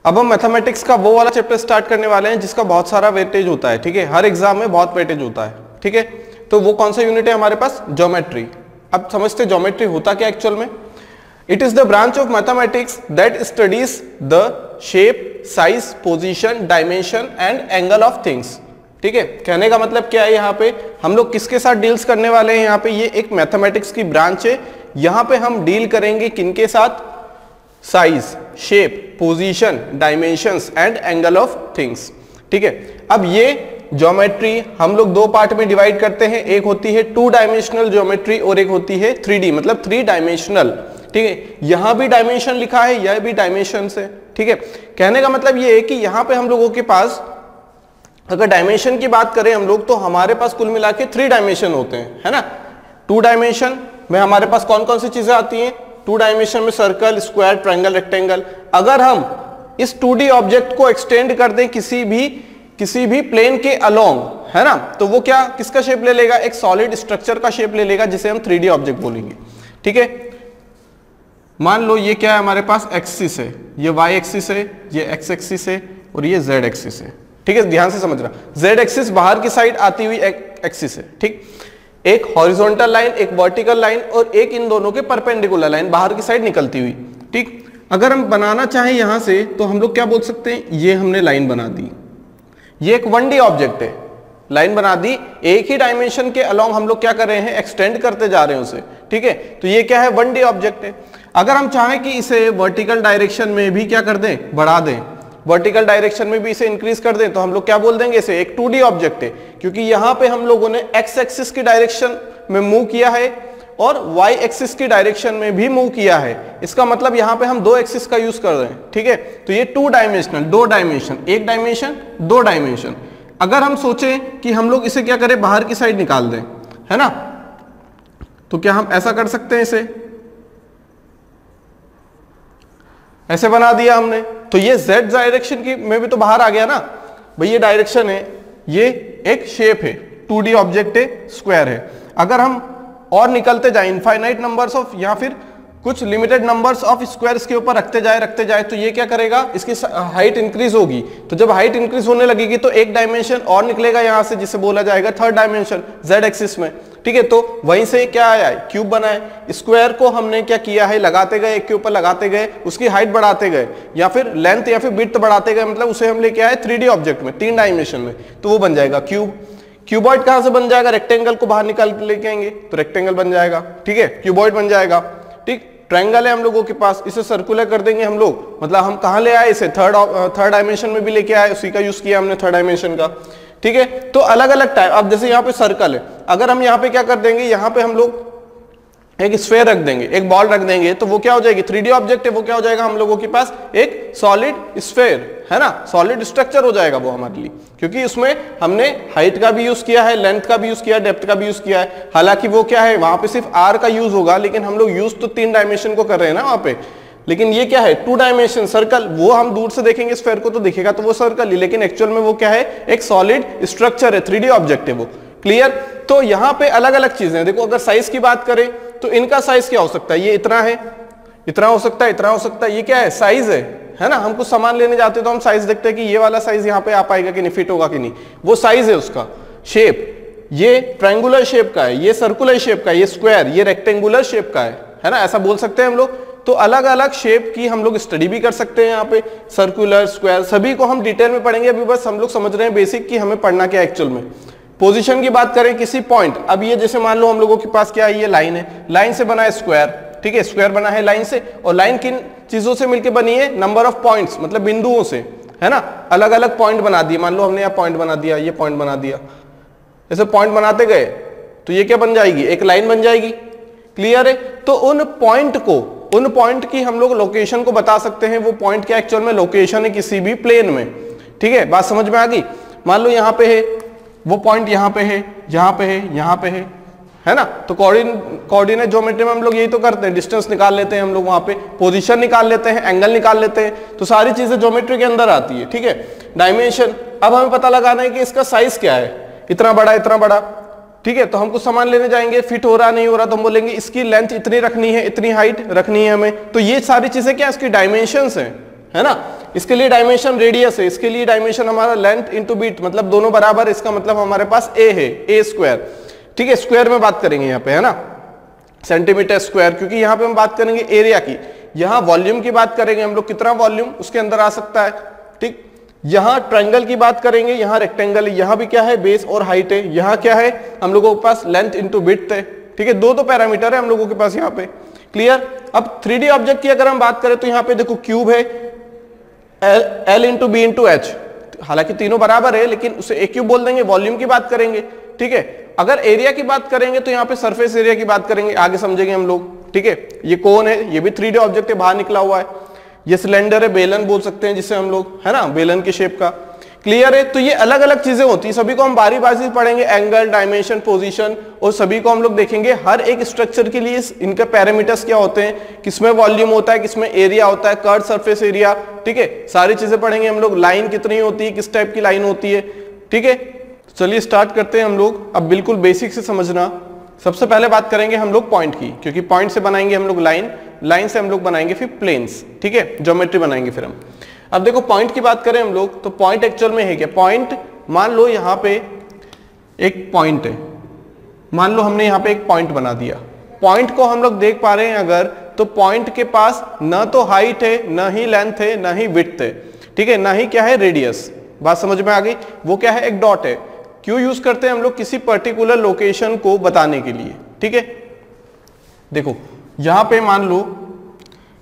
अब हम मैथमेटिक्स का वो वाला चैप्टर स्टार्ट करने वाले हैं जिसका बहुत सारा वेटेज होता है, ठीक है, हर एग्जाम में बहुत वेटेज होता है, ठीक है। तो वो कौन सा यूनिट है हमारे पास? ज्योमेट्री। अब समझते ज्योमेट्री होता क्या एक्चुअल में। It is the branch of mathematics that studies the shape, size, position, dimension and angle of things, ठीक है। कहने का मतलब क्या है, यहाँ पे हम लोग किसके साथ डील्स करने वाले हैं? यहाँ पे ये एक मैथमेटिक्स की ब्रांच है, यहाँ पे हम डील करेंगे किनके साथ? Size, shape, position, dimensions and angle of things, ठीक है। अब ये ज्योमेट्री हम लोग दो पार्ट में डिवाइड करते हैं, एक होती है 2 डायमेंशनल ज्योमेट्री और एक होती है 3D मतलब 3 डायमेंशनल, ठीक है। यहां भी डायमेंशन लिखा है, यह भी डायमेंशन है, ठीक है। कहने का मतलब ये है कि यहां पे हम लोगों के पास अगर डायमेंशन की बात करें हम लोग, तो हमारे पास कुल मिला के 3 डायमेंशन होते हैं, है ना। 2 डायमेंशन में हमारे पास कौन कौन सी चीजें आती हैं? 2 डायमेंशन में सर्कल, स्क्वायर, ट्रायंगल, रेक्टेंगल। अगर हम इस 2D ऑब्जेक्ट को एक्सटेंड कर दें किसी भी प्लेन के अलोंग, है ना, तो वो क्या किसका शेप ले लेगा? एक सॉलिड स्ट्रक्चर का शेप ले लेगा जिसे हम 3D ऑब्जेक्ट बोलेंगे, ठीक है। मान लो ये क्या है हमारे पास? एक्सिस है, ये वाई एक्सिस है, ये एक्स एक्सिस है और ये जेड एक्सिस है, ठीक है। ध्यान से समझना, जेड एक्सिस बाहर की साइड आती हुई एक्सिस है, ठीक। एक हॉरिजॉन्टल लाइन, एक वर्टिकल लाइन और एक इन दोनों के परपेंडिकुलर लाइन बाहर की साइड निकलती हुई, ठीक। अगर हम बनाना चाहें यहां से तो हम लोग क्या बोल सकते हैं? ये हमने लाइन बना दी, ये एक 1D ऑब्जेक्ट है, लाइन बना दी, एक ही डायमेंशन के अलोंग हम लोग क्या कर रहे हैं? एक्सटेंड करते जा रहे हैं उसे, ठीक है। तो ये क्या है? 1D ऑब्जेक्ट है। अगर हम चाहें कि इसे वर्टिकल डायरेक्शन में भी क्या कर दें? बढ़ा दें, वर्टिकल डायरेक्शन में भी इसे इंक्रीज कर दें, तो हम लोग क्या बोल देंगे? इसे एक 2D ऑब्जेक्ट है, क्योंकि यहां पे हम लोगों ने एक्स एक्सिस की डायरेक्शन में मूव किया है और वाई एक्सिस की डायरेक्शन में भी मूव किया है। इसका मतलब यहां पे हम 2 एक्सिस का यूज कर रहे हैं, ठीक है। तो ये 2 डायमेंशनल, 2 डायमेंशन, एक डायमेंशन, 2 डायमेंशन। अगर हम सोचें कि हम लोग इसे क्या करें? बाहर की साइड निकाल दें, है ना, तो क्या हम ऐसा कर सकते हैं? इसे ऐसे बना दिया हमने, तो ये z डायरेक्शन की में भी तो बाहर आ गया ना भाई, ये डायरेक्शन है, ये एक शेप है, 2D ऑब्जेक्ट है, स्क्वायर है। अगर हम और निकलते जाए इनफाइनाइट नंबर्स ऑफ या फिर कुछ लिमिटेड नंबर्स ऑफ स्क्वायर्स के ऊपर रखते जाए तो ये क्या करेगा? इसकी हाइट इंक्रीज होगी। तो जब हाइट इंक्रीज होने लगेगी तो एक डायमेंशन और निकलेगा यहां से, जिसे बोला जाएगा 3rd डायमेंशन z एक्सिस में, ठीक है। तो वहीं से क्या आया है? क्यूब बना है। स्क्वायर को हमने क्या किया है? लगाते गए, एक के ऊपर लगाते गए, उसकी हाइट बढ़ाते गए या फिर लेंथ या फिर विड्थ बढ़ाते गए, मतलब उसे हम लेके आए 3D ऑब्जेक्ट में, 3 डायमेंशन में, तो वो बन जाएगा क्यूब। क्यूबॉइड कहां से बन जाएगा? रेक्टेंगल को बाहर निकाल के लेके आएंगे तो रेक्टेंगल बन जाएगा, ठीक है, क्यूबॉइड बन जाएगा, ठीक। ट्रायंगल है हम लोगों के पास, इसे सर्कुलर कर देंगे हम लोग, मतलब हम कहां ले आए? इसे थर्ड डायमेंशन में भी लेके आए, उसी का यूज किया हमने 3rd डायमेंशन का, ठीक है। तो अलग अलग टाइप, अब जैसे यहाँ पे सर्कल है, अगर हम यहाँ पे क्या कर देंगे? यहाँ पे हम लोग एक स्फेयर रख देंगे, एक बॉल रख देंगे, तो वो क्या हो जाएगी? 3D ऑब्जेक्ट है, वो क्या हो जाएगा हम लोगों के पास? एक सॉलिड स्फेयर, है ना, सॉलिड स्ट्रक्चर हो जाएगा वो हमारे लिए, क्योंकि उसमें हमने हाइट का भी यूज किया है, लेंथ का भी यूज किया है, डेप्थ का भी यूज किया है। हालांकि वो क्या है, वहां पे सिर्फ r का यूज होगा, लेकिन हम लोग यूज तो 3 डायमेंशन को कर रहे हैं ना वहां पे। लेकिन ये क्या है? 2 डायमेंशन सर्कल, वो हम दूर से देखेंगे स्फेयर को तो दिखेगा तो वो सर्कल ही, लेकिन एक्चुअल में वो क्या है? एक सॉलिड स्ट्रक्चर है, 3D ऑब्जेक्ट है वो, क्लियर। तो यहाँ पे अलग अलग चीजें देखो, अगर साइज की बात करें तो इनका साइज क्या हो सकता है? ये इतना है, इतना हो सकता है, इतना हो सकता है, ये क्या है? साइज है ना। हम कुछ सामान लेने जाते हैं तो हम साइज देखते हैं कि ये वाला साइज यहाँ पे आ पाएगा कि नहीं, फिट होगा कि नहीं, वो साइज है उसका। शेप, ये ट्रायंगुलर शेप का है, ये सर्कुलर शेप का है, ये स्क्वायर, ये रेक्टेंगुलर शेप का है ना, ऐसा बोल सकते हैं हम लोग। तो अलग अलग शेप की हम लोग स्टडी भी कर सकते हैं यहाँ पे, सर्कुलर, स्क्वायर, सभी को हम डिटेल में पढ़ेंगे। अभी बस हम लोग समझ रहे हैं बेसिक कि हमें पढ़ना क्या एक्चुअल में। पोजीशन की बात करें किसी पॉइंट, अब ये जैसे मान लो हम लोगों के पास क्या है? ये लाइन है, लाइन से बना है स्क्वायर, ठीक है, स्क्वायर बना है लाइन से, और लाइन किन चीजों से मिलकर बनी है? नंबर ऑफ पॉइंट्स, मतलब बिंदुओं से, है ना। अलग अलग पॉइंट बना दिए, मान लो हमने यहाँ पॉइंट बना दिया, ये पॉइंट बना दिया, ऐसे पॉइंट बनाते गए तो ये क्या बन जाएगी? एक लाइन बन जाएगी, क्लियर है। तो उन पॉइंट की हम लोग लोकेशन को बता सकते हैं, वो पॉइंट क्या एक्चुअल में लोकेशन है किसी भी प्लेन में, ठीक है, बात समझ में आ गई। मान लो यहाँ पे है, वो पॉइंट यहाँ पे है, यहाँ पे है, यहाँ पे है ना। तो कोऑर्डिनेट ज्योमेट्री में हम लोग यही तो करते हैं, डिस्टेंस निकाल लेते हैं हम लोग, वहां पे पोजीशन निकाल लेते हैं, एंगल निकाल लेते हैं, तो सारी चीजें ज्योमेट्री के अंदर आती है, ठीक है। डायमेंशन, अब हमें पता लगाना है कि इसका साइज क्या है, इतना बड़ा, इतना बड़ा, ठीक है। तो हम कुछ सामान लेने जाएंगे, फिट हो रहा नहीं हो रहा, तो हम बोलेंगे इसकी लेंथ इतनी रखनी है, इतनी हाइट रखनी है हमें। तो ये सारी चीजें क्या इसकी डायमेंशंस हैं, है ना। इसके लिए डायमेंशन रेडियस है, इसके लिए डायमेंशन हमारा लेंथ इंटू बीट, मतलब दोनों बराबर, इसका मतलब हमारे पास ए है, ए स्क्वायर। ठीक है, स्क्वायर में बात करेंगे यहाँ पे, है ना, सेंटीमीटर स्क्वायर, क्योंकि यहाँ पे हम बात करेंगे एरिया की। यहाँ वॉल्यूम की बात करेंगे हम लोग, कितना वॉल्यूम उसके अंदर आ सकता है। ठीक, यहाँ ट्रायंगल की बात करेंगे, यहाँ रेक्टेंगल है, यहाँ भी क्या है, बेस और हाइट है, यहाँ क्या है हम लोगों के पास, लेंथ इंटू विड्थ है। ठीक है, दो पैरामीटर है हम लोगों के पास यहाँ पे। क्लियर। अब 3D ऑब्जेक्ट की अगर हम बात करें तो यहाँ पे देखो क्यूब है, L into B into H, हालांकि तीनों बराबर है लेकिन उसे एक क्यूब बोल देंगे। वॉल्यूम की बात करेंगे, ठीक है। अगर एरिया की बात करेंगे तो यहाँ पे सरफेस एरिया की बात करेंगे, आगे समझेंगे हम लोग। ठीक है, ये कोन है, ये भी 3D ऑब्जेक्ट है, बाहर निकला हुआ है। ये सिलेंडर है, बेलन बोल सकते हैं जिसे हम लोग, है ना, बेलन के शेप का। क्लियर है। तो ये अलग अलग चीजें होती है, सभी को हम बारी बारी से पढ़ेंगे, एंगल, डायमेंशन, पोजीशन, और सभी को हम लोग देखेंगे। हर एक स्ट्रक्चर के लिए इनके पैरामीटर्स क्या होते हैं, किसमें वॉल्यूम होता है, किसमें एरिया होता है, कर्व सरफेस एरिया। ठीक है, सारी चीजें पढ़ेंगे हम लोग। लाइन कितनी होती है, किस टाइप की लाइन होती है। ठीक है, चलिए स्टार्ट करते हैं हम लोग। अब बिल्कुल बेसिक से समझना। सबसे पहले बात करेंगे हम लोग पॉइंट की, क्योंकि पॉइंट से बनाएंगे हम लोग लाइन, लाइन से हम लोग बनाएंगे फिर प्लेन्स। ठीक है, ज्योमेट्री बनाएंगे फिर हम। अब देखो पॉइंट की बात करें हम लोग, तो पॉइंट एक्चुअल में है क्या। पॉइंट, मान लो यहाँ पे एक पॉइंट है, मान लो हमने यहाँ पे एक पॉइंट बना दिया। पॉइंट को हम लोग देख पा रहे हैं अगर, तो पॉइंट के पास न तो हाइट है, न ही लेंथ है, न ही विड्थ है। ठीक है, न ही क्या है, रेडियस। बात समझ में आ गई। वो क्या है, एक डॉट है। क्यों यूज करते हैं हम लोग, किसी पर्टिकुलर लोकेशन को बताने के लिए। ठीक है, देखो यहां पे मान लो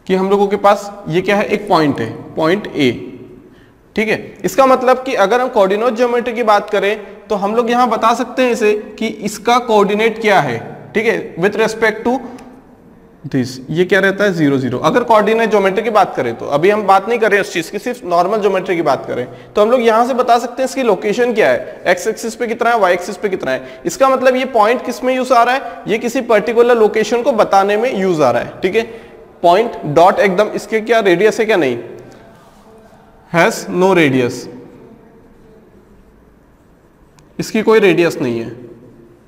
कि हम लोगों के पास ये क्या है, एक पॉइंट है, पॉइंट ए। ठीक है, इसका मतलब कि अगर हम कोऑर्डिनेट ज्योमेट्री की बात करें तो हम लोग यहां बता सकते हैं इसे कि इसका कोऑर्डिनेट क्या है। ठीक है, विथ रेस्पेक्ट टू दिस, ये क्या रहता है, 0 0। अगर कोऑर्डिनेट ज्योमेट्री की बात करें तो, अभी हम बात नहीं कर रहे हैं इस चीज की, सिर्फ नॉर्मल ज्योमेट्री की बात करें तो हम लोग यहां से बता सकते हैं इसकी लोकेशन क्या है, एक्स एक्सिस पे कितना है, वाई एक्सिस पे कितना है। इसका मतलब ये पॉइंट किस में यूज आ रहा है, ये किसी पर्टिकुलर लोकेशन को बताने में यूज आ रहा है। ठीक है, पॉइंट डॉट एकदम, इसके क्या रेडियस है क्या, नहीं, हैज नो रेडियस, इसकी कोई रेडियस नहीं है।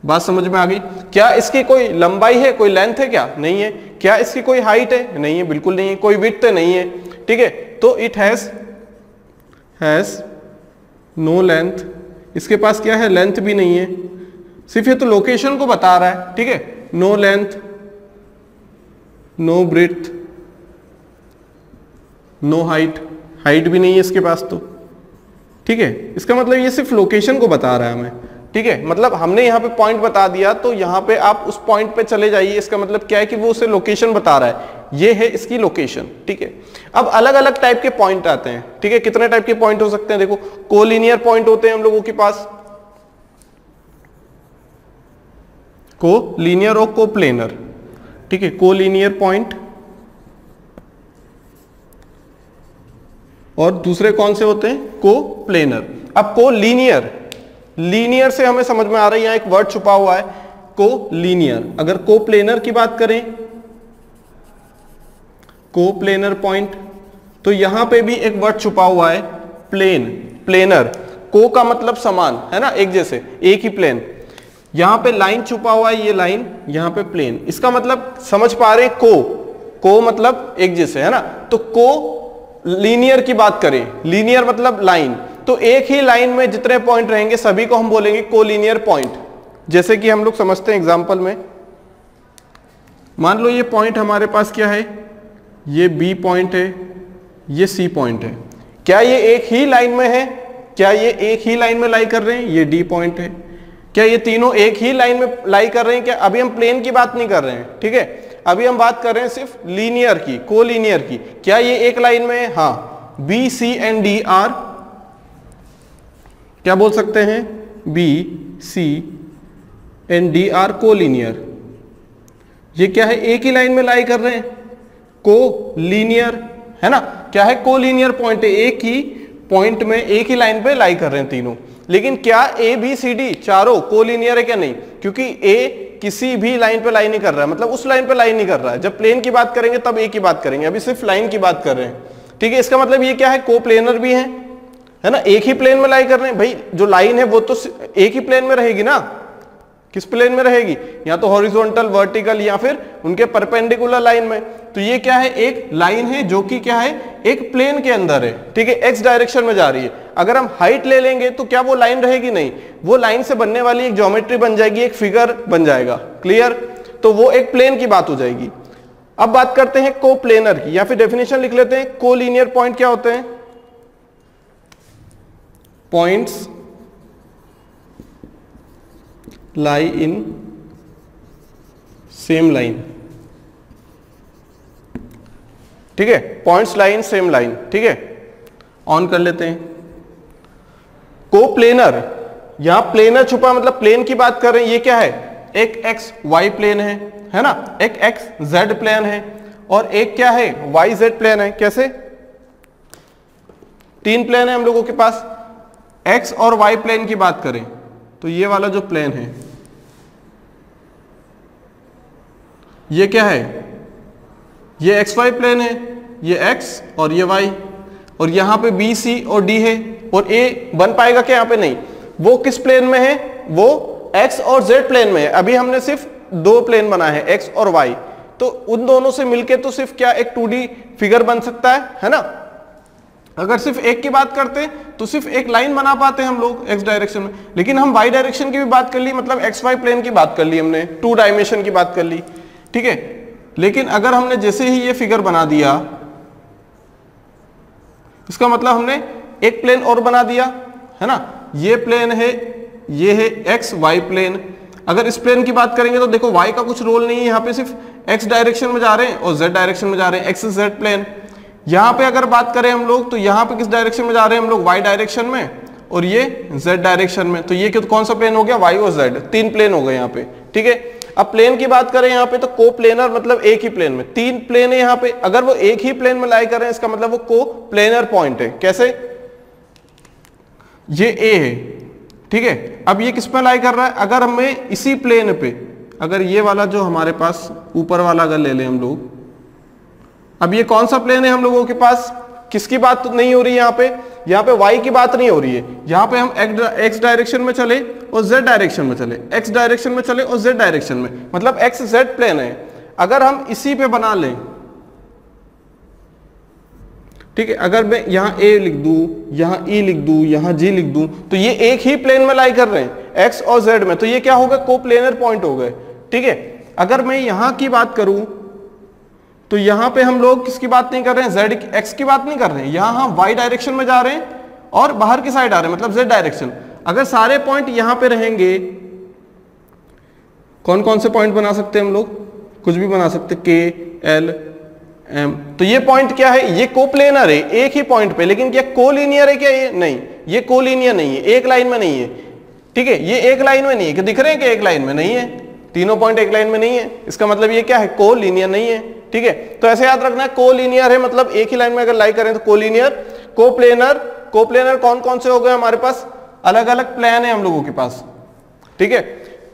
बात समझ में आ गई। क्या इसकी कोई लंबाई है, कोई लेंथ है क्या, नहीं है। क्या इसकी कोई हाइट है, नहीं है, बिल्कुल नहीं है। कोई विड्थ है, नहीं है। ठीक है, तो इट हैज नो लेंथ, इसके पास क्या है, लेंथ भी नहीं है, सिर्फ ये तो लोकेशन को बता रहा है। ठीक है, no length, no breadth, no height, height भी नहीं है इसके पास तो। ठीक है, इसका मतलब ये सिर्फ लोकेशन को बता रहा है हमें। ठीक है, मतलब हमने यहाँ पे पॉइंट बता दिया तो यहाँ पे आप उस पॉइंट पे चले जाइए। इसका मतलब क्या है कि वो उसे लोकेशन बता रहा है, ये है इसकी लोकेशन। ठीक है, अब अलग अलग टाइप के पॉइंट आते हैं। ठीक है, कितने टाइप के पॉइंट हो सकते हैं, देखो कोलिनियर पॉइंट होते हैं हम लोगों के पास, कोलिनियर और कोप्लेनर। ठीक है, कोलिनियर पॉइंट, और दूसरे कौन से होते हैं, कोप्लेनर। अब कोलिनियर, लीनियर से हमें समझ में आ रहा है, यहां एक वर्ड छुपा हुआ है, कोलिनियर। अगर कोप्लेनर की बात करें, कोप्लेनर पॉइंट, तो यहां पे भी एक वर्ड छुपा हुआ है, प्लेन, प्लेनर। को का मतलब समान, है ना, एक जैसे, एक ही प्लेन। यहां पे लाइन छुपा हुआ है, ये लाइन, यहां पे प्लेन। इसका मतलब समझ पा रहे हैं, को मतलब एक जैसे, है ना। तो को लीनियर की बात करें, लीनियर मतलब लाइन, तो एक ही लाइन में जितने पॉइंट रहेंगे सभी को हम बोलेंगे कोलिनियर पॉइंट। जैसे कि हम लोग समझते हैं एग्जांपल में, मान लो ये पॉइंट हमारे पास क्या है, ये बी पॉइंट है, ये सी पॉइंट है। क्या ये एक ही लाइन में है, क्या ये एक ही लाइन में लाई कर रहे हैं, ये डी पॉइंट है। क्या ये तीनों एक ही लाइन में लाई कर रहे हैं क्या, अभी हम प्लेन की बात नहीं कर रहे हैं। ठीक है, अभी हम बात कर रहे हैं सिर्फ लीनियर की, कोलिनियर की। क्या ये एक लाइन में है, हाँ, B C and D are, क्या बोल सकते हैं, B C and D are collinear. ये क्या है, एक ही लाइन में लाई कर रहे हैं, कोलिनियर, है ना। क्या है, कोलिनियर पॉइंट है, एक ही पॉइंट में एक ही लाइन पे लाई कर रहे हैं तीनों। लेकिन क्या ए बी सी डी चारों कोलिनियर है क्या, नहीं, क्योंकि ए किसी भी लाइन पे लाई नहीं कर रहा है, मतलब उस लाइन पे लाई नहीं कर रहा है। जब प्लेन की बात करेंगे तब ए की बात करेंगे, अभी सिर्फ लाइन की बात कर रहे हैं। ठीक है, इसका मतलब ये क्या है, कोप्लेनर भी है ना, एक ही प्लेन में लाई कर रहे हैं। भाई जो लाइन है वो तो एक ही प्लेन में रहेगी ना, किस प्लेन में रहेगी, या तो हॉरिजॉन्टल, वर्टिकल या फिर उनके परपेंडिकुलर लाइन में। तो ये क्या है, एक लाइन है जो कि क्या है, एक प्लेन के अंदर है, ठीक है, एक्स डायरेक्शन में जा रही है। अगर हम हाइट ले लेंगे तो क्या वो लाइन रहेगी, नहीं, वो लाइन से बनने वाली एक ज्योमेट्री बन जाएगी, एक फिगर बन जाएगा, क्लियर। तो वो एक प्लेन की बात हो जाएगी। अब बात करते हैं कोप्लेनर की, या फिर डेफिनेशन लिख लेते हैं। कोलिनियर पॉइंट क्या होते हैं, points lie in same line, ठीक है, points lie in same line, ठीक है। ऑन कर लेते हैं। कोप्लेनर, यहां प्लेनर छुपा मतलब प्लेन की बात कर रहे हैं। ये क्या है, एक एक्स वाई प्लेन है ना, एक एक्स जेड प्लेन है और एक क्या है, वाई जेड प्लेन है। कैसे, तीन प्लेन है हम लोगों के पास। एक्स और वाई प्लेन की बात करें तो ये वाला जो प्लेन है ये क्या है, ये एक्स वाई प्लेन है, ये एक्स और ये वाई, और यहां पे बी सी और डी है, और ए बन पाएगा क्या, यहां पे नहीं। वो किस प्लेन में है, वो एक्स और जेड प्लेन में है। अभी हमने सिर्फ दो प्लेन बनाए हैं, एक्स और वाई, तो उन दोनों से मिलके तो सिर्फ क्या एक 2D फिगर बन सकता है ना। अगर सिर्फ एक की बात करते तो सिर्फ एक लाइन बना पाते हैं हम लोग एक्स डायरेक्शन में, लेकिन हम वाई डायरेक्शन की भी बात कर ली, मतलब एक्स वाई प्लेन की बात कर ली हमने, 2 डायमेंशन की बात कर ली, ठीक है। लेकिन अगर हमने जैसे ही ये फिगर बना दिया, इसका मतलब हमने एक प्लेन और बना दिया, है ना। ये प्लेन है, ये है एक्स वाई प्लेन। अगर इस प्लेन की बात करेंगे तो देखो वाई का कुछ रोल नहीं है, यहाँ पे सिर्फ एक्स डायरेक्शन में जा रहे हैं और जेड डायरेक्शन में जा रहे हैं, एक्स जेड प्लेन। यहाँ पे अगर बात करें हम लोग तो यहाँ पे किस डायरेक्शन में जा रहे हैं हम लोग, वाई डायरेक्शन में, और ये जेड डायरेक्शन में। तो ये कौन सा प्लेन हो गया, वाई और जेड, 3 प्लेन हो गए यहाँ पे, ठीक है। अब प्लेन की बात करें यहाँ पे तो कोप्लेनर मतलब एक ही प्लेन में 3 प्लेन है यहाँ पे। अगर वो एक ही प्लेन में लाई कर रहे हैं इसका मतलब वो कोप्लेनर पॉइंट है। कैसे, ये ए है, ठीक है। अब ये किस पे लाई कर रहा है, अगर हमें इसी प्लेन पे, अगर ये वाला जो हमारे पास ऊपर वाला अगर ले लें हम लोग, अब ये कौन सा प्लेन है हम लोगों के पास, किसकी बात नहीं हो रही है यहाँ पे y की बात नहीं हो रही है। यहाँ पे हम x डायरेक्शन में चले और z डायरेक्शन में चले, x डायरेक्शन में चले और z डायरेक्शन में, मतलब x z प्लेन है। अगर हम इसी पे बना लें, ठीक है, अगर मैं यहाँ a लिख दूं, यहाँ e लिख दूं, यहाँ g लिख दूं, तो ये एक ही प्लेन में लाई कर रहे हैं x और z में, तो ये क्या होगा, कोप्लेनर पॉइंट हो गए, ठीक है। अगर मैं यहाँ की बात करूं तो यहां पे हम लोग किसकी बात नहीं कर रहे हैं, z x की बात नहीं कर रहे हैं, यहां हम y डायरेक्शन में जा रहे हैं और बाहर की साइड आ रहे हैं, मतलब z डायरेक्शन। अगर सारे पॉइंट यहां पे रहेंगे, कौन कौन से पॉइंट बना सकते हैं हम लोग, कुछ भी बना सकते, k l m, तो ये पॉइंट क्या है, ये कोप्लेनर है एक ही पॉइंट पे। लेकिन क्या कोलिनियर है क्या, ये नहीं, ये कोलिनियर नहीं है, एक लाइन में नहीं है, ठीक है। ये एक लाइन में नहीं है, कि दिख रहे हैं कि एक लाइन में नहीं है, तीनों पॉइंट एक लाइन में नहीं है, इसका मतलब ये क्या है, कोलिनियर नहीं है, ठीक है। तो ऐसे याद रखना है, कोलिनियर है मतलब एक ही लाइन में अगर लाई करें तो कोलिनियर। कोप्लेनर, कोप्लेनर कौन कौन से हो गए हमारे पास, अलग अलग प्लेन है हम लोगों के पास, ठीक है।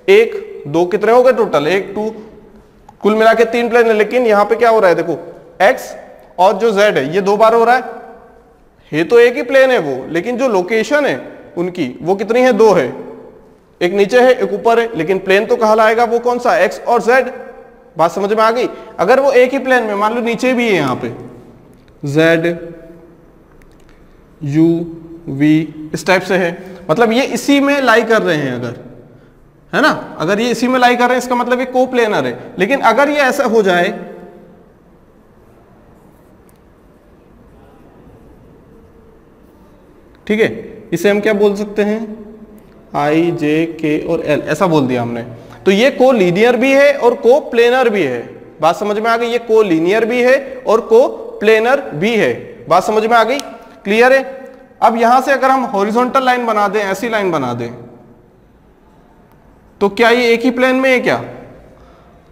1 2 कितने हो गए टोटल, 1 2, कुल मिला के 3 प्लेन है। लेकिन यहाँ पे क्या हो रहा है, देखो x और जो z है ये 2 बार हो रहा है तो एक ही प्लेन है वो, लेकिन जो लोकेशन है उनकी वो कितनी है, 2 है, एक नीचे है एक ऊपर है, लेकिन प्लेन तो कहा लाएगा वो कौन सा, x और z। बात समझ में आ गई। अगर वो एक ही प्लेन में, मान लो नीचे भी है यहाँ पे z u v इस टाइप से है, मतलब ये इसी में लाई कर रहे हैं अगर, है ना, अगर ये इसी में लाई कर रहे हैं इसका मतलब ये कोप्लेनर है। लेकिन अगर ये ऐसा हो जाए, ठीक है, इसे हम क्या बोल सकते हैं, i j k और l ऐसा बोल दिया हमने, तो ये कोलिनियर भी है और कोप्लेनर भी है। बात समझ में आ गई, ये कोलिनियर भी है और कोप्लेनर भी है। बात समझ में आ गई, क्लियर है। अब यहां से अगर हम हॉरिजॉन्टल लाइन बना दें, ऐसी लाइन बना दें, तो क्या ये एक ही प्लेन में है, क्या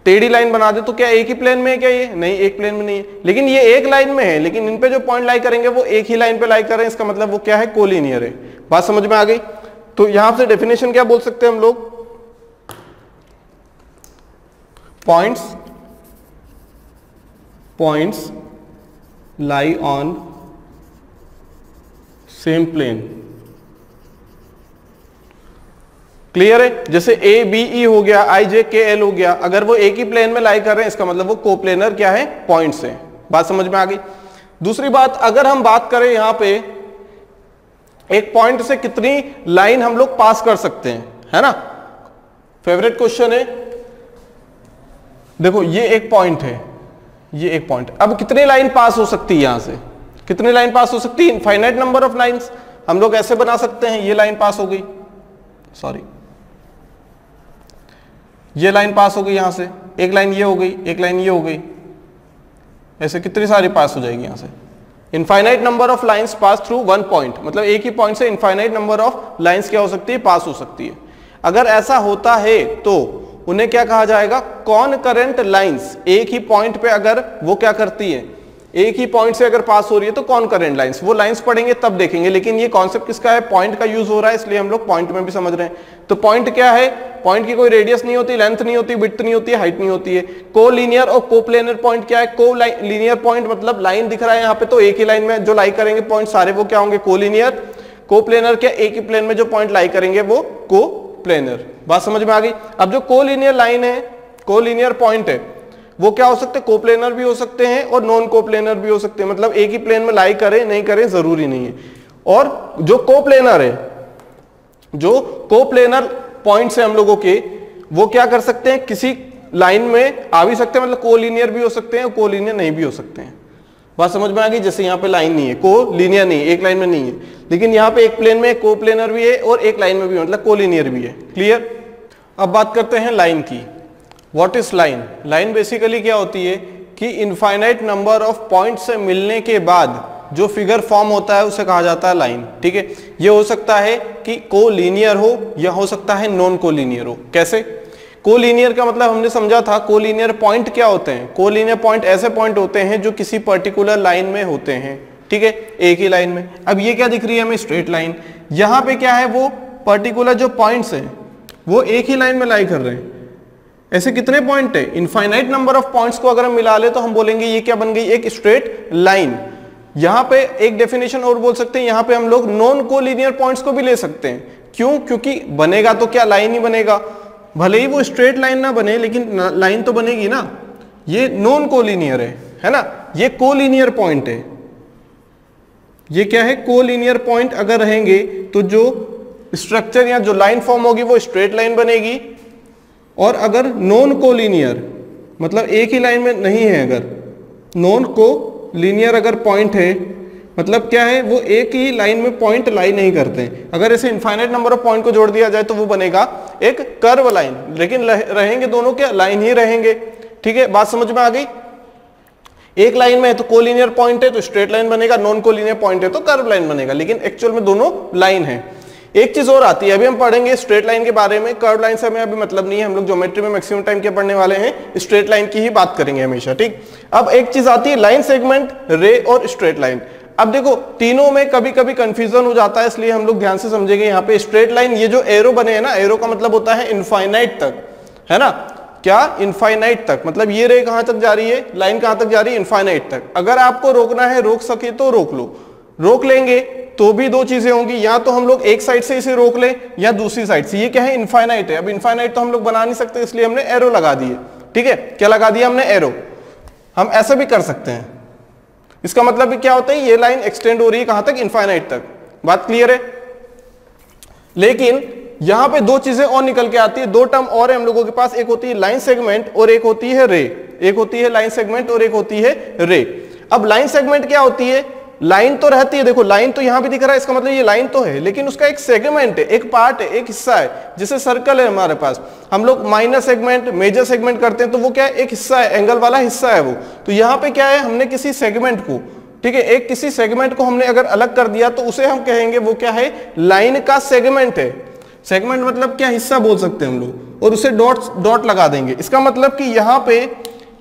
टेढ़ी लाइन बना दे तो क्या एक ही प्लेन में है क्या, ये नहीं, एक प्लेन में नहीं है। लेकिन ये एक लाइन में है, लेकिन इन पे जो पॉइंट लाई करेंगे वो एक ही लाइन पे लाई कर रहे हैं, इसका मतलब वो क्या है, कोलिनियर है। बात समझ में आ गई। तो यहां से डेफिनेशन क्या बोल सकते हैं हम लोग, points lie on same plane, clear है? जैसे ए बी ई हो गया, आई जे के एल हो गया, अगर वो एक ही प्लेन में लाई कर रहे हैं इसका मतलब वो कोप्लेनर क्या है, पॉइंट्स है। बात समझ में आ गई? दूसरी बात, अगर हम बात करें यहां पे एक पॉइंट से कितनी लाइन हम लोग पास कर सकते हैं, है ना, फेवरेट क्वेश्चन है। देखो ये एक पॉइंट है, ये एक पॉइंट, अब कितनी लाइन पास हो सकती है, यहां से कितनी लाइन पास हो सकती है, इनफाइनाइट नंबर ऑफ लाइंस। हम लोग ऐसे बना सकते हैं, ये लाइन पास हो गई, सॉरी ये लाइन पास हो गई, यहां से एक लाइन ये हो गई, एक लाइन ये हो गई, ऐसे कितनी सारी पास हो जाएगी यहां से। Infinite number of lines pass through one point, मतलब एक ही पॉइंट से इनफाइनाइट नंबर ऑफ लाइंस क्या हो सकती है, पास हो सकती है। अगर ऐसा होता है तो उन्हें क्या कहा जाएगा, कॉनकरेंट लाइंस। एक ही पॉइंट पे अगर वो क्या करती है, एक ही पॉइंट से अगर पास हो रही है तो कॉनकरेंट लाइंस, वो लाइंस पढ़ेंगे तब देखेंगे, लेकिन ये कॉन्सेप्ट किसका है, पॉइंट का यूज हो रहा है, इसलिए हम लोग पॉइंट में भी समझ रहे हैं। तो पॉइंट क्या है, पॉइंट की कोई रेडियस नहीं होती, लेंथ नहीं होती, विड्थ नहीं होती है, हाइट नहीं होती है। कोलिनियर और कोप्लेनर पॉइंट क्या है, कोलिनियर पॉइंट मतलब लाइन दिख रहा है यहाँ पे तो एक ही लाइन में जो लाई करेंगे पॉइंट सारे वो क्या होंगे, कोलिनियर। कोप्लेनर क्या, एक ही प्लेन में जो पॉइंट लाई करेंगे वो कोप्लेनर। बात समझ में आ गई? अब जो कोलिनियर लाइन है, कोलिनियर पॉइंट है, वो क्या हो सकते हैं, कोप्लेनर भी हो सकते हैं और नॉन कोप्लेनर भी हो सकते हैं, मतलब एक ही प्लेन में लाई करें नहीं करें जरूरी नहीं है। और जो कोप्लेनर है, जो कोप्लेनर पॉइंट्स है हम लोगों के, वो क्या कर सकते हैं, किसी लाइन में आ भी सकते हैं, मतलब कोलिनियर भी हो सकते हैं और कोलिनियर नहीं भी हो सकते हैं। बात समझ में आ गई? जैसे यहाँ पे लाइन नहीं है, कोलिनियर नहीं है, एक लाइन में नहीं है, लेकिन यहाँ पे एक प्लेन में कोप्लेनर भी है और एक लाइन में भी मतलब कोलिनियर भी है। क्लियर? अब बात करते हैं लाइन की। What is line? Line basically क्या होती है कि इनफाइनाइट नंबर ऑफ पॉइंट से मिलने के बाद जो फिगर फॉर्म होता है उसे कहा जाता है लाइन। ठीक है, ये हो सकता है कि कोलिनियर हो या हो सकता है नॉन कोलिनियर हो। कैसे? कोलिनियर का मतलब हमने समझा था, कोलिनियर पॉइंट क्या होते हैं, कोलिनियर पॉइंट ऐसे पॉइंट होते हैं जो किसी पर्टिकुलर लाइन में होते हैं। ठीक है, एक ही लाइन में। अब ये क्या दिख रही है हमें, स्ट्रेट लाइन। यहाँ पे क्या है, वो पर्टिकुलर जो पॉइंट्स हैं वो एक ही लाइन में लाई कर रहे हैं। ऐसे कितने पॉइंट है, इनफाइनाइट नंबर ऑफ पॉइंट्स को अगर हम मिला ले तो हम बोलेंगे ये क्या बन गई, एक स्ट्रेट लाइन। यहां पे एक डेफिनेशन और बोल सकते हैं, यहां पे हम लोग नॉन कोलिनियर पॉइंट्स को भी ले सकते हैं। क्यों? क्योंकि बनेगा तो क्या, लाइन ही बनेगा, भले ही वो स्ट्रेट लाइन ना बने लेकिन लाइन तो बनेगी ना। ये नॉन कोलिनियर है ना, ये कोलिनियर पॉइंट है। ये क्या है, कोलिनियर पॉइंट अगर रहेंगे तो जो स्ट्रक्चर या जो लाइन फॉर्म होगी वो स्ट्रेट लाइन बनेगी। और अगर नॉन कोलिनियर मतलब एक ही लाइन में नहीं है, अगर नॉन कोलिनियर अगर पॉइंट है मतलब क्या है, वो एक ही लाइन में पॉइंट लाई नहीं करते हैं। अगर ऐसे इनफाइनाइट नंबर ऑफ पॉइंट को जोड़ दिया जाए तो वो बनेगा एक कर्व लाइन, लेकिन रहेंगे दोनों क्या, लाइन ही रहेंगे। ठीक है, बात समझ में आ गई? एक लाइन में है तो कोलिनियर पॉइंट है तो स्ट्रेट लाइन बनेगा, नॉन कोलिनियर पॉइंट है तो कर्व लाइन बनेगा, लेकिन एक्चुअल में दोनों लाइन है। एक चीज और आती है, अभी हम पढ़ेंगे स्ट्रेट लाइन के बारे में, कर्व लाइन से हमें अभी मतलब नहीं है, हम लोग ज्योमेट्री में मैक्सिमम टाइम क्या पढ़ने वाले हैं, स्ट्रेट लाइन की ही बात करेंगे हमेशा। ठीक, अब एक चीज आती है लाइन सेगमेंट, रे और स्ट्रेट लाइन। अब देखो तीनों में कभी कभी कंफ्यूजन हो जाता है, इसलिए हम लोग ध्यान से समझेंगे। यहाँ पे स्ट्रेट लाइन, ये जो एरो बने हैं ना, एरो का मतलब होता है इनफाइनाइट तक, है ना, क्या, इनफाइनाइट तक, मतलब ये रे कहां तक जा रही है, लाइन कहां तक जा रही है, इनफाइनाइट तक। अगर आपको रोकना है, रोक सके तो रोक लो, रोक लेंगे तो भी दो चीजें होंगी, या तो हम लोग एक साइड से इसे रोक ले या दूसरी साइड से। ये क्या है, इनफाइनाइट है। अब इनफाइनाइट तो हम लोग बना नहीं सकते, इसलिए हमने एरो लगा दिए। ठीक है, क्या लगा दिया हमने, एरो। हम ऐसे भी कर सकते हैं, इसका मतलब भी क्या होता है, ये लाइन एक्सटेंड हो रही है कहां तक, इनफाइनाइट तक। बात क्लियर है? लेकिन यहां पे दो चीजें और निकल के आती है, दो टर्म और है हम लोगों के पास, एक होती है लाइन सेगमेंट और एक होती है रे। एक होती है लाइन सेगमेंट और एक होती है रे। अब लाइन सेगमेंट क्या होती है, लाइन तो रहती है, देखो लाइन तो यहां भी दिख रहा है, इसका मतलब ये लाइन तो है, लेकिन उसका एक सेगमेंट है, एक पार्ट है, एक हिस्सा है। जैसे सर्कल है हमारे पास, हम लोग माइनर सेगमेंट, मेजर सेगमेंट करते हैं, तो वो क्या है, एक हिस्सा है, एंगल वाला हिस्सा है वो। तो यहाँ पे क्या है, हमने किसी सेगमेंट को, ठीक है, एक किसी सेगमेंट को हमने अगर अलग कर दिया तो उसे हम कहेंगे वो क्या है, लाइन का सेगमेंट है। सेगमेंट मतलब क्या, हिस्सा बोल सकते हैं हम लोग, और उसे डॉट लगा देंगे। इसका मतलब कि यहाँ पे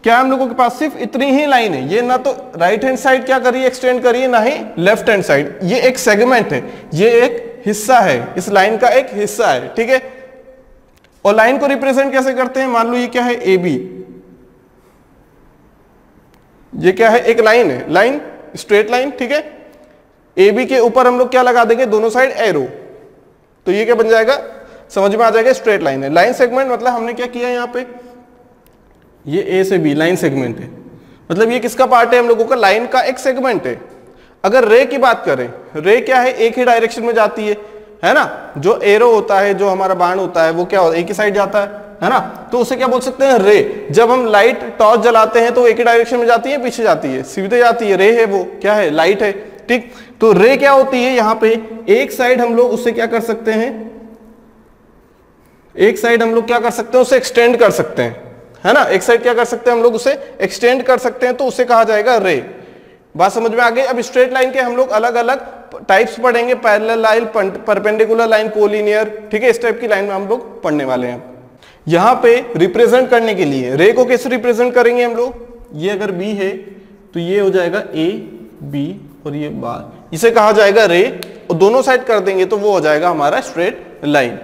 क्या हम लोगों के पास सिर्फ इतनी ही लाइन है, ये ना तो राइट हैंड साइड क्या करिए, एक्सटेंड करिए, ना ही लेफ्ट हैंड साइड। ये एक सेगमेंट है, ये एक हिस्सा है, इस लाइन का एक हिस्सा है। ठीक है, और लाइन को रिप्रेजेंट कैसे करते हैं, मान लो ये क्या है, ए बी, ये क्या है, एक लाइन है, लाइन स्ट्रेट लाइन। ठीक है, ए बी के ऊपर हम लोग क्या लगा देंगे, दोनों साइड एरो, तो ये क्या बन जाएगा, समझ में आ जाएगा स्ट्रेट लाइन है। लाइन सेगमेंट मतलब हमने क्या किया यहाँ पे, ये ए से बी लाइन सेगमेंट है, मतलब ये किसका पार्ट है, हम लोगों का लाइन का एक सेगमेंट है। अगर रे की बात करें, रे क्या है, एक ही डायरेक्शन में जाती है ना, जो एरो होता है, जो हमारा बाण होता है वो क्या होता है, एक ही साइड जाता है ना, तो उसे क्या बोल सकते हैं, रे। जब हम लाइट टॉर्च जलाते हैं तो एक ही डायरेक्शन में जाती है, पीछे जाती है, सीधे जाती है, रे है वो क्या है, लाइट है, ठीक। तो रे क्या होती है, यहाँ पे एक साइड हम लोग उससे क्या कर सकते हैं, एक साइड हम लोग क्या कर सकते हैं, उसे एक्सटेंड कर सकते हैं, है ना, एक साइड क्या कर सकते हैं हम लोग, उसे एक्सटेंड कर सकते हैं, तो उसे कहा जाएगा रे। बात समझ में आ गई। अब स्ट्रेट लाइन के हम लोग अलग अलग टाइप्स पढ़ेंगे, parallel line, perpendicular line, collinear, ठीक है, इस टाइप की लाइन में हम लोग पढ़ने वाले हैं। यहां पे रिप्रेजेंट करने के लिए रे को कैसे रिप्रेजेंट करेंगे हम लोग, ये अगर बी है तो ये हो जाएगा ए बी और ये बार, इसे कहा जाएगा रे, और दोनों साइड कर देंगे तो वो हो जाएगा हमारा स्ट्रेट लाइन।